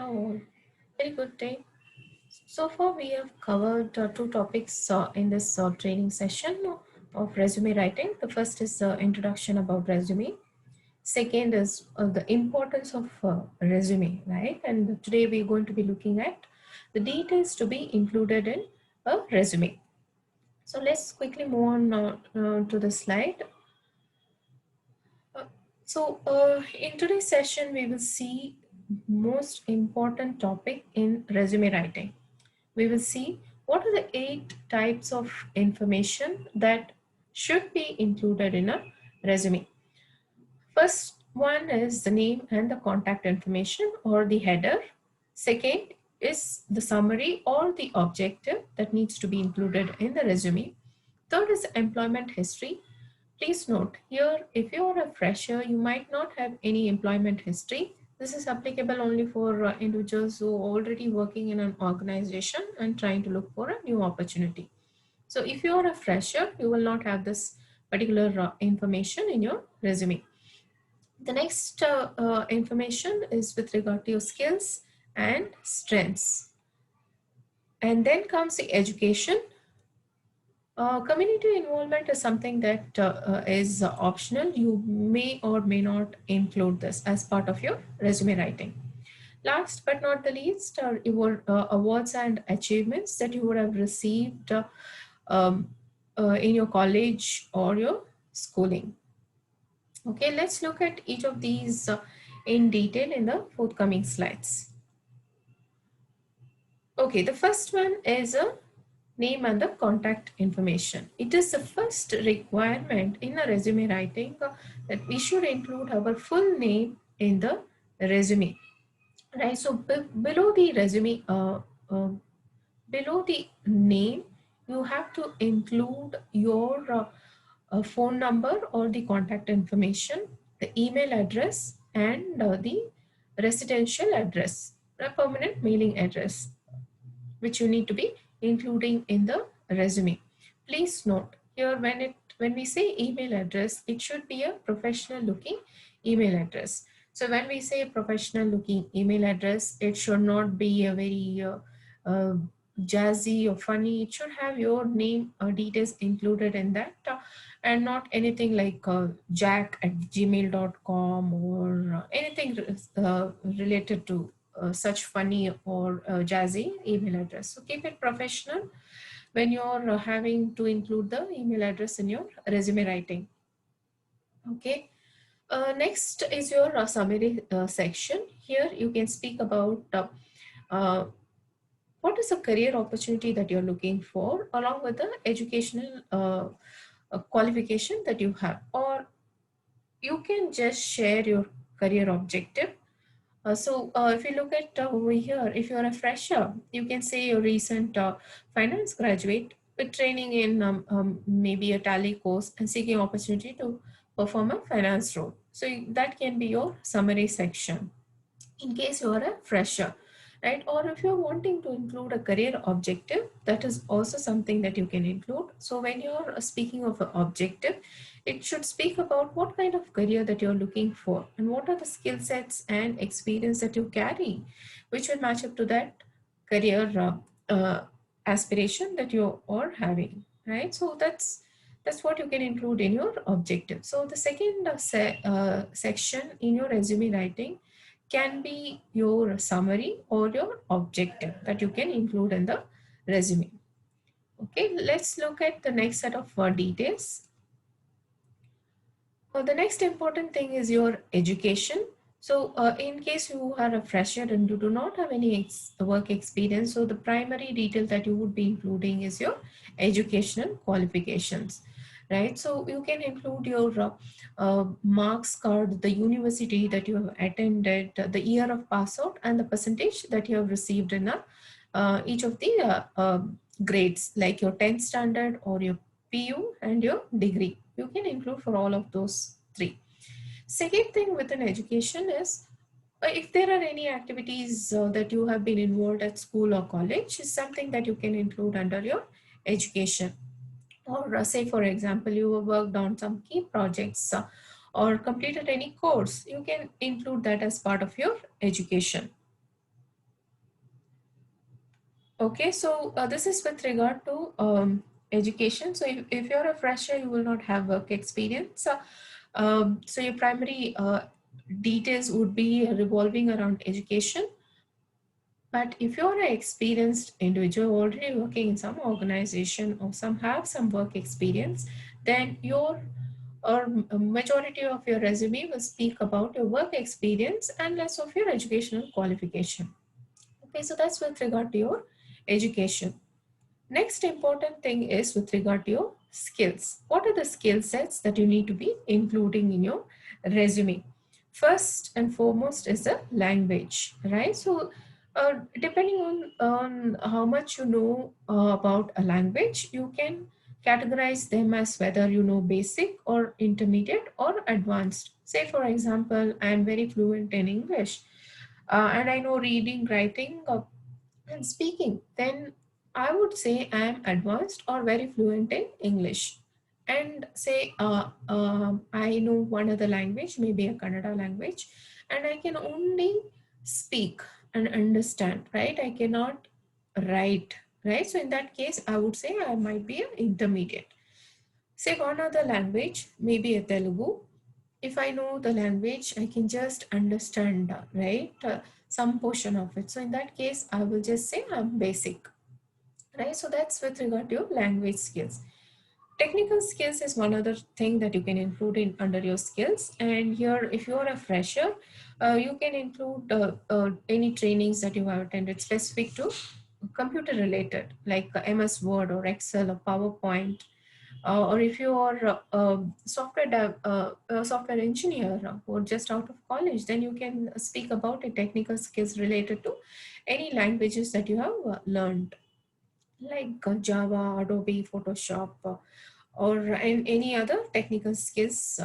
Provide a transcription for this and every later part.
Hello, all. Very good day. So far, we have covered two topics in this training session of resume writing. The first is introduction about resume. Second is the importance of resume, right? And today we're going to be looking at the details to be included in a resume. So let's quickly move on to the slide. Uh, in today's session, we will see most important topic in resume writing. We will see what are the 8 types of information that should be included in a resume. First one is the name and the contact information or the header. Second is the summary or the objective that needs to be included in the resume. Third is employment history. Please note here, if you are a fresher, you might not have any employment history. This is applicable only for individuals who are already working in an organization and trying to look for a new opportunity. So if you are a fresher, you will not have this particular information in your resume. The next information is with regard to your skills and strengths. And then comes the education. Community involvement is something that is optional. You may or may not include this as part of your resume writing. Last but not the least are your awards and achievements that you would have received um, in your college or your schooling. Okay, let's look at each of these in detail in the forthcoming slides. Okay, the first one is a name and the contact information. It is the first requirement in a resume writing that we should include our full name in the resume. Right, so below the resume, below the name, you have to include your phone number or the contact information, the email address, and the residential address, a permanent mailing address, which you need to be including in the resume. Please note here when we say email address, it should be a professional looking email address. So when we say professional looking email address, it should not be a very uh, jazzy or funny. It should have your name details included in that and not anything like jack@gmail.com or anything related to such funny or jazzy email address. So keep it professional when you're having to include the email address in your resume writing. Okay. Next is your summary section. Here you can speak about uh, what is a career opportunity that you're looking for along with the educational qualification that you have, or you can just share your career objective. If you look at over here, if you're a fresher, you can say your recent finance graduate with training in maybe a tally course and seeking opportunity to perform a finance role. So that can be your summary section in case you are a fresher, right? Or if you're wanting to include a career objective, that is also something that you can include. So when you're speaking of an objective, it should speak about what kind of career that you're looking for and what are the skill sets and experience that you carry, which will match up to that career aspiration that you are having, right? So that's what you can include in your objective. So the second section in your resume writing can be your summary or your objective that you can include in the resume. Okay, let's look at the next set of details. The next important thing is your education. So in case you are a fresher and you do not have any work experience, so the primary detail that you would be including is your educational qualifications, right? So you can include your marks card, the university that you have attended, the year of pass out, and the percentage that you have received in each of the grades, like your 10th standard or your PU and your degree. You can include for all of those three. Second thing within education is if there are any activities that you have been involved at school or college, is something that you can include under your education. Or say for example, you have worked on some key projects or completed any course, you can include that as part of your education. Okay, so this is with regard to education. So if you're a fresher, you will not have work experience. So your primary details would be revolving around education. But if you're an experienced individual already working in some organization or some have some work experience, then your or majority of your resume will speak about your work experience and less of your educational qualification. Okay, so that's with regard to your education. Next important thing is with regard to your skills. What are the skill sets that you need to be including in your resume? First and foremost is the language, right? So, depending on how much you know about a language, you can categorize them as whether you know basic or intermediate or advanced. Say, for example, I am very fluent in English and I know reading, writing, and speaking, then I would say I am advanced or very fluent in English. And say I know one other language, maybe a Kannada language, and I can only speak and understand, right? I cannot write, right? So in that case, I would say I might be an intermediate. Say one other language, maybe a Telugu. If I know the language, I can just understand, right? Some portion of it. So in that case, I will just say I'm basic, right? So that's with regard to your language skills. Technical skills is one other thing that you can include in under your skills. And here, if you are a fresher, you can include any trainings that you have attended specific to computer related, like MS Word or Excel or PowerPoint, or if you are a software engineer or just out of college, then you can speak about the technical skills related to any languages that you have learned, like Java, Adobe, Photoshop, or any other technical skills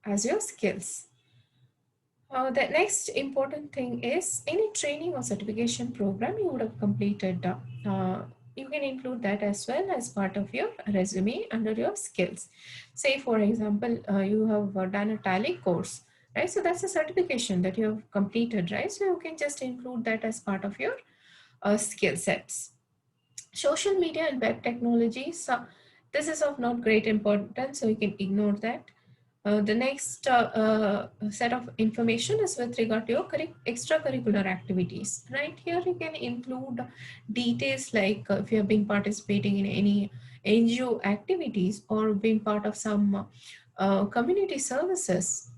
as your skills. The next important thing is any training or certification program you would have completed. You can include that as well as part of your resume under your skills. Say, for example, you have done a Tally course, right? So that's a certification that you have completed, right? So you can just include that as part of your skill sets. Social media and web technologies. This is of not great importance, so you can ignore that. The next set of information is with regard to your extracurricular activities. Right here, you can include details like if you have been participating in any NGO activities or being part of some community services,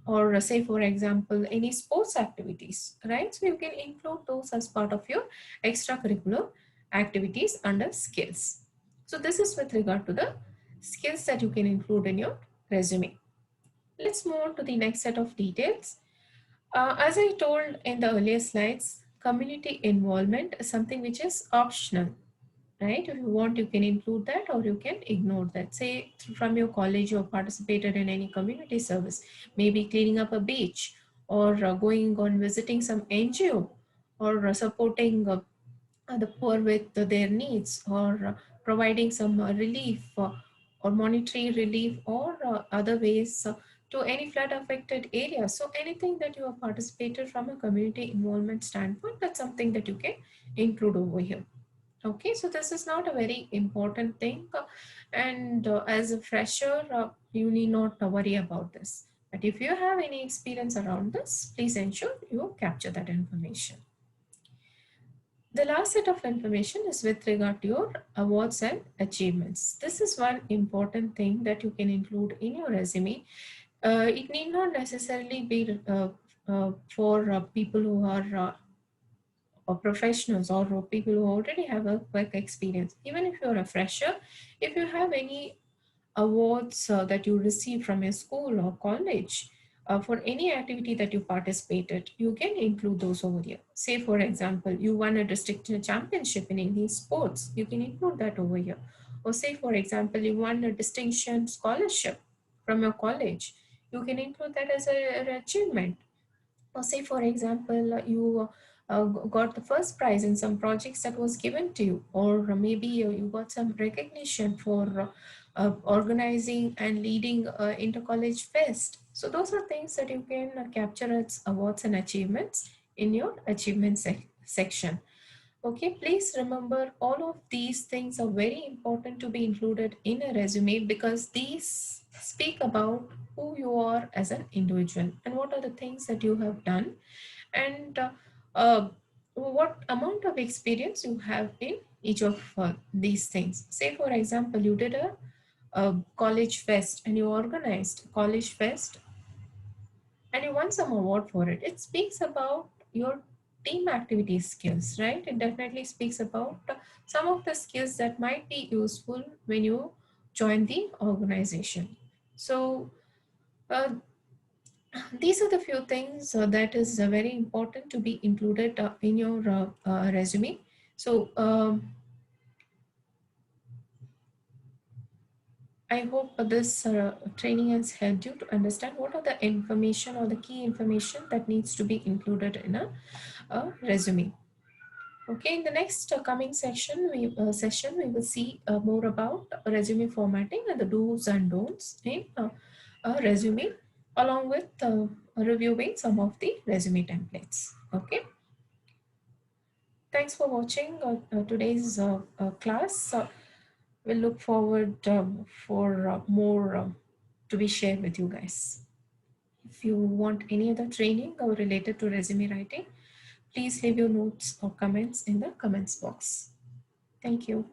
or say for example any sports activities, right? So you can include those as part of your extracurricular activities under skills. So this is with regard to the skills that you can include in your resume. Let's move on to the next set of details. As I told in the earlier slides, community involvement is something which is optional, right? If you want, you can include that or you can ignore that. Say from your college, you have participated in any community service, maybe cleaning up a beach, or going on visiting some NGO, or supporting the poor with their needs, or providing some relief or monetary relief, or other ways to any flood affected areas. So anything that you have participated from a community involvement standpoint, that's something that you can include over here. Okay, so this is not a very important thing, and as a fresher, you need not worry about this. But if you have any experience around this, please ensure you capture that information. The last set of information is with regard to your awards and achievements. This is one important thing that you can include in your resume. It need not necessarily be for people who are or professionals or people who already have a work experience. Even if you're a fresher, if you have any awards that you receive from your school or college for any activity that you participated, you can include those over here. Say, for example, you won a district championship in any sports, you can include that over here. Or say, for example, you won a distinction scholarship from your college, you can include that as an achievement. Or say, for example, you got the first prize in some projects that was given to you, or maybe you got some recognition for organizing and leading inter-college fest. So those are things that you can capture as awards and achievements in your achievement section. Okay, please remember all of these things are very important to be included in a resume because these speak about who you are as an individual and what are the things that you have done, and uh, what amount of experience you have in each of these things. Say, for example, you did a college fest and you organized a college fest and you won some award for it. It speaks about your team activity skills, right? It definitely speaks about some of the skills that might be useful when you join the organization. So, uh, these are the few things that is very important to be included in your resume. So, I hope this training has helped you to understand what are the information or the key information that needs to be included in a resume. Okay, in the next coming session, we will see more about resume formatting and the do's and don'ts in a resume, along with reviewing some of the resume templates. Okay, thanks for watching today's class. We'll look forward for more to be shared with you guys. If you want any other training or related to resume writing, please leave your notes or comments in the comments box. Thank you.